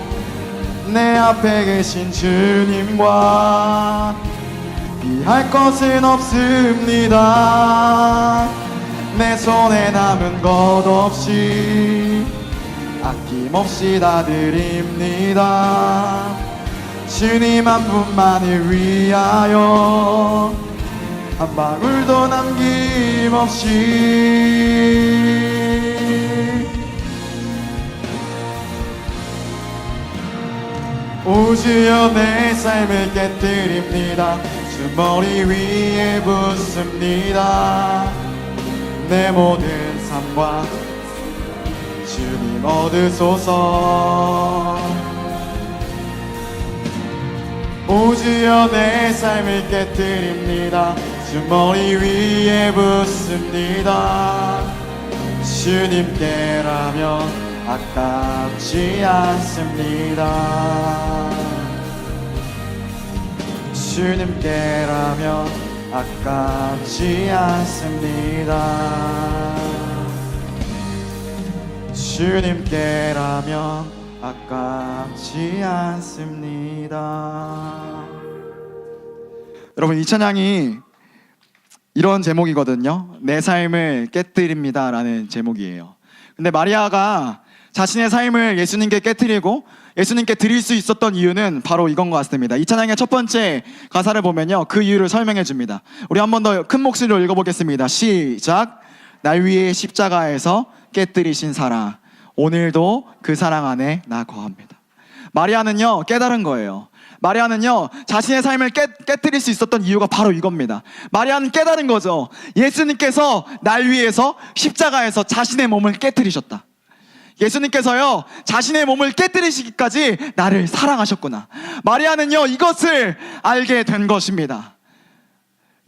내 앞에 계신 주님과 비할 것은 없습니다. 내 손에 남은 것 없이 아낌없이 다 드립니다. 주님 한 분만을 위하여 한 방울도 남김없이. 오 주여 내 삶을 깨뜨립니다. 주 머리 위에 붓습니다. 내 모든 삶과 주님 얻으소서. 오 주여 내 삶을 깨뜨립니다. 주 머리 위에 붓습니다. 주님께라면 아깝지 않습니다. 주님께라면 아깝지 않습니다. 주님께라면 아깝지 않습니다. 여러분 이 찬양이 이런 제목이거든요. 내 삶을 깨뜨립니다 라는 제목이에요. 근데 마리아가 자신의 삶을 예수님께 깨뜨리고 예수님께 드릴 수 있었던 이유는 바로 이건 것 같습니다. 이 찬양의 첫 번째 가사를 보면요, 그 이유를 설명해 줍니다. 우리 한 번 더 큰 목소리로 읽어보겠습니다. 시작. 날 위해 십자가에서 깨뜨리신 사랑, 오늘도 그 사랑 안에 나 거합니다. 마리아는요 깨달은 거예요. 마리아는요 자신의 삶을 깨뜨릴 수 있었던 이유가 바로 이겁니다. 마리아는 깨달은 거죠. 예수님께서 날 위해서 십자가에서 자신의 몸을 깨뜨리셨다. 예수님께서요 자신의 몸을 깨뜨리시기까지 나를 사랑하셨구나. 마리아는요 이것을 알게 된 것입니다.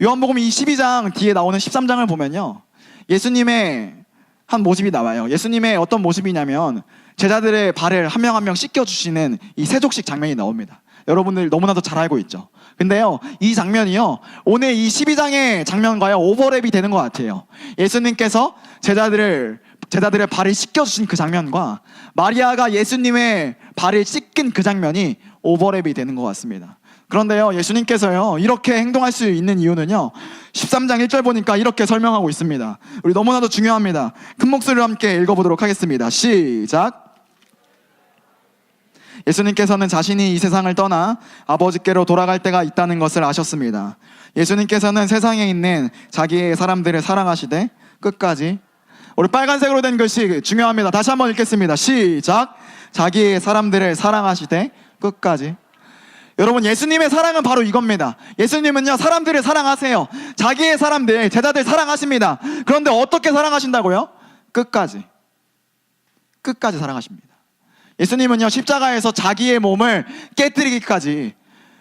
요한복음 12장 뒤에 나오는 13장을 보면요, 예수님의 한 모습이 나와요. 예수님의 어떤 모습이냐면 제자들의 발을 한 명 한 명 씻겨주시는 이 세족식 장면이 나옵니다. 여러분들 너무나도 잘 알고 있죠. 근데요 이 장면이요 오늘 이 12장의 장면과요 오버랩이 되는 것 같아요. 예수님께서 제자들의 발을 씻겨주신 그 장면과 마리아가 예수님의 발을 씻긴 그 장면이 오버랩이 되는 것 같습니다. 그런데요 예수님께서요 이렇게 행동할 수 있는 이유는요 13장 1절 보니까 이렇게 설명하고 있습니다. 우리 너무나도 중요합니다. 큰 목소리로 함께 읽어보도록 하겠습니다. 시작. 예수님께서는 자신이 이 세상을 떠나 아버지께로 돌아갈 때가 있다는 것을 아셨습니다. 예수님께서는 세상에 있는 자기의 사람들을 사랑하시되 끝까지, 우리 빨간색으로 된 글씨 중요합니다. 다시 한번 읽겠습니다. 시작. 자기의 사람들을 사랑하시되 끝까지. 여러분 예수님의 사랑은 바로 이겁니다. 예수님은요 사람들을 사랑하세요. 자기의 사람들, 제자들 사랑하십니다. 그런데 어떻게 사랑하신다고요? 끝까지 사랑하십니다. 예수님은요 십자가에서 자기의 몸을 깨뜨리기까지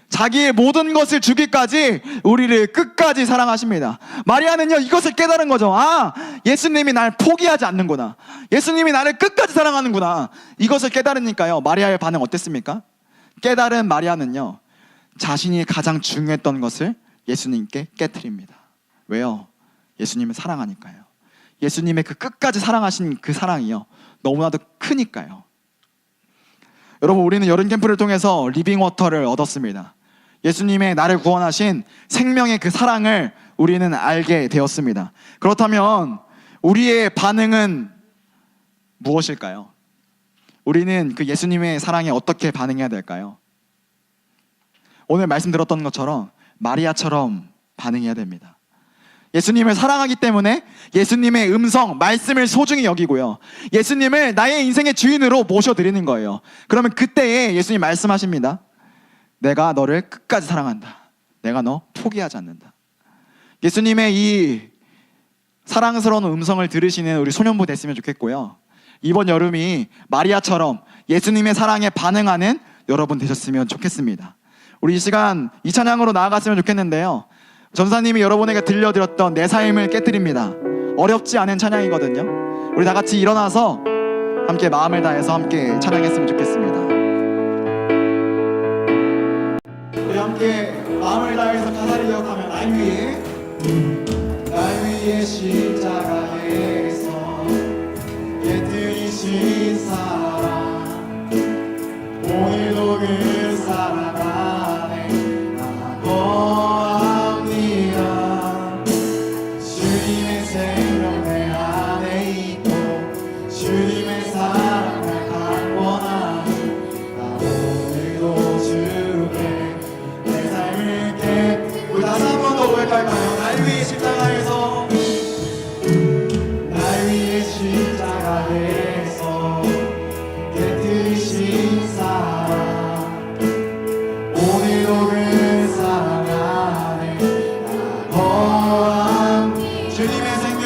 자기의 모든 것을 주기까지 우리를 끝까지 사랑하십니다. 마리아는요, 이것을 깨달은 거죠. 아, 예수님이 날 포기하지 않는구나. 예수님이 나를 끝까지 사랑하는구나. 이것을 깨달으니까요, 마리아의 반응 어땠습니까? 깨달은 마리아는요, 자신이 가장 중요했던 것을 예수님께 깨트립니다. 왜요? 예수님을 사랑하니까요. 예수님의 그 끝까지 사랑하신 그 사랑이요, 너무나도 크니까요. 여러분, 우리는 여름 캠프를 통해서 리빙 워터를 얻었습니다. 예수님의 나를 구원하신 생명의 그 사랑을 우리는 알게 되었습니다. 그렇다면 우리의 반응은 무엇일까요? 우리는 그 예수님의 사랑에 어떻게 반응해야 될까요? 오늘 말씀 들었던 것처럼 마리아처럼 반응해야 됩니다. 예수님을 사랑하기 때문에 예수님의 음성, 말씀을 소중히 여기고요, 예수님을 나의 인생의 주인으로 모셔드리는 거예요. 그러면 그때에 예수님 말씀하십니다. 내가 너를 끝까지 사랑한다. 내가 너 포기하지 않는다. 예수님의 이 사랑스러운 음성을 들으시는 우리 소년부 됐으면 좋겠고요, 이번 여름이 마리아처럼 예수님의 사랑에 반응하는 여러분 되셨으면 좋겠습니다. 우리 이 시간 이 찬양으로 나아갔으면 좋겠는데요, 전사님이 여러분에게 들려드렸던 내 삶을 깨뜨립니다. 어렵지 않은 찬양이거든요. 우리 다 같이 일어나서 함께 마음을 다해서 함께 찬양했으면 좋겠습니다. 우리 함께 마음을 다해서 가사를 기억하며 날 위에 십자가에서 깨뜨리신 사랑, 오늘도 그 사랑 안에 나 거합니다. 주님의 생명 내 안에 있고 주님의 사랑을 강권하니 나 오늘도 주께 내 삶을 깨. 우리 다시 한 번 더 고백할까요? 날 위해 십자가에서, 날 위해 십자가에서 깨뜨리신 사랑, 오늘도 그 사랑 안에 나 거함. 주님의 생명,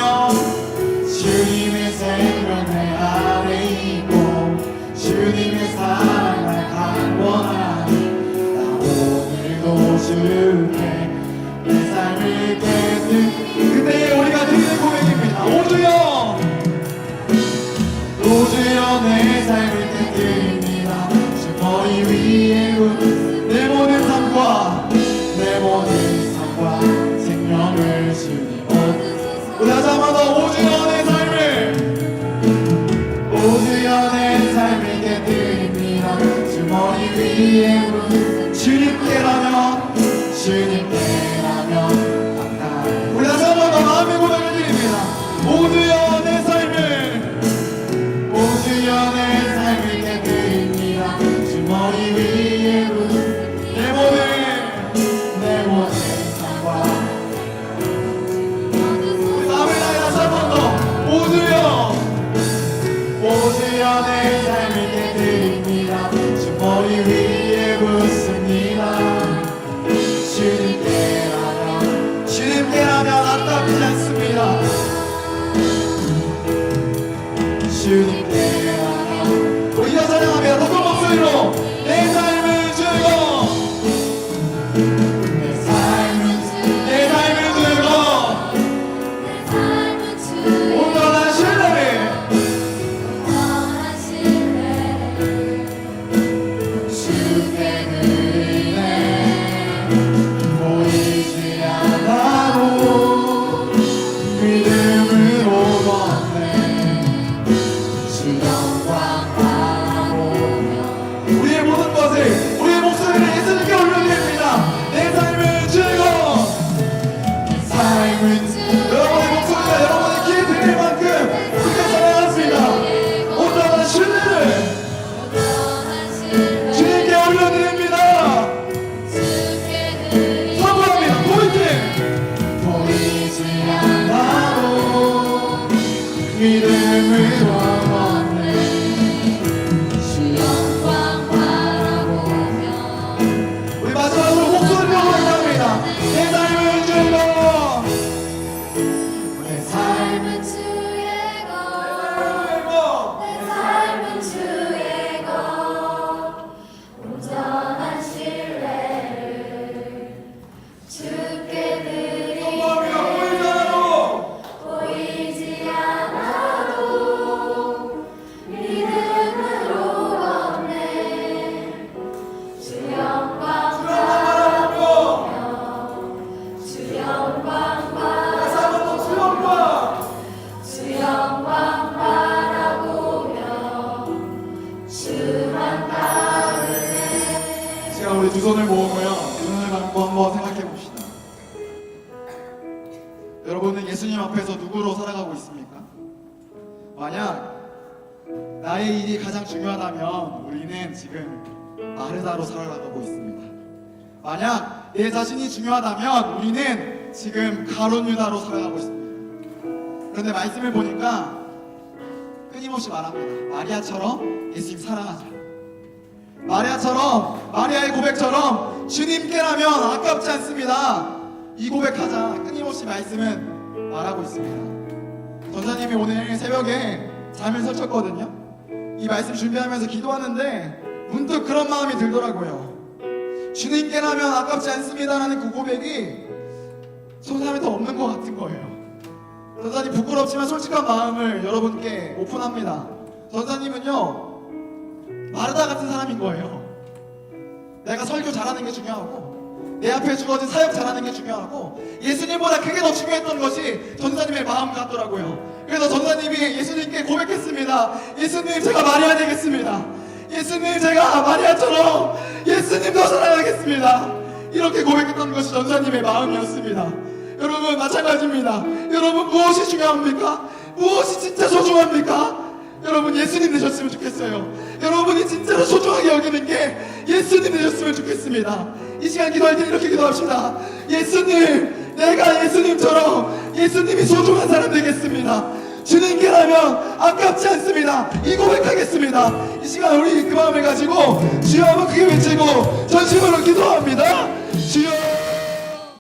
주님의 생명 내 안에 있고 주님의 사랑을 강권하니 나 오늘도 주께 내 삶을 깨뜨. 그때 우리가 드리는 고백입니다. 오 주여, 오 주여 내 삶을 깨뜨립니다. 주 머리 위에 내 모든 삶과 생명을 주님. 우리 다시 한번 더. 오 주여 내 삶을, 오 주여 내 삶을 깨뜨립니다. 주 머리 위에 주님께라면 우리 다시 한번 더 마음의 고백을 드립니다. 오 주여 내 삶을, 오 주여 내 삶을 깨뜨립니다. 주 머리 위에 내 모든 삶과 우리 마음을 다해 다시 한번 더. 오 주여, 오 주여 내 삶을 깨뜨립니다. 주 머리 위에 붓습니다. 주님께 손을 모으고요, 눈을 감고 한번 생각해 봅시다. 여러분은 예수님 앞에서 누구로 살아가고 있습니까? 만약 나의 일이 가장 중요하다면 우리는 지금 마르다로 살아가고 있습니다. 만약 내 자신이 중요하다면 우리는 지금 가룟 유다로 살아가고 있습니다. 그런데 말씀을 보니까 끊임없이 말합니다. 마리아처럼 예수님 사랑하자. 마리아처럼, 마리아의 고백처럼 주님께라면 아깝지 않습니다. 이 고백하자. 끊임없이 말씀은 말하고 있습니다. 전사님이 오늘 새벽에 잠을 설쳤거든요. 이 말씀 준비하면서 기도하는데 문득 그런 마음이 들더라고요. 주님께라면 아깝지 않습니다라는 그 고백이 전사님한테 없는 것 같은 거예요. 전사님 부끄럽지만 솔직한 마음을 여러분께 오픈합니다. 전사님은요, 마르다 같은 사람인 거예요. 내가 설교 잘하는 게 중요하고 내 앞에 주어진 사역 잘하는 게 중요하고 예수님보다 그게 더 중요했던 것이 전사님의 마음 같더라고요. 그래서 전사님이 예수님께 고백했습니다. 예수님, 제가 마리아 되겠습니다. 예수님, 제가 마리아처럼 예수님도 사랑하겠습니다. 이렇게 고백했던 것이 전사님의 마음이었습니다. 여러분 마찬가지입니다. 여러분 무엇이 중요합니까? 무엇이 진짜 소중합니까? 여러분 예수님 되셨으면 좋겠어요. 여러분이 진짜로 소중하게 여기는 게 예수님 되셨으면 좋겠습니다. 이 시간 기도할 때 이렇게 기도합시다. 예수님, 내가 예수님처럼 예수님이 소중한 사람 되겠습니다. 주님께라면 아깝지 않습니다. 이 고백하겠습니다. 이 시간 우리 그 마음을 가지고 주여 한번 크게 외치고 전심으로 기도합니다. 주여.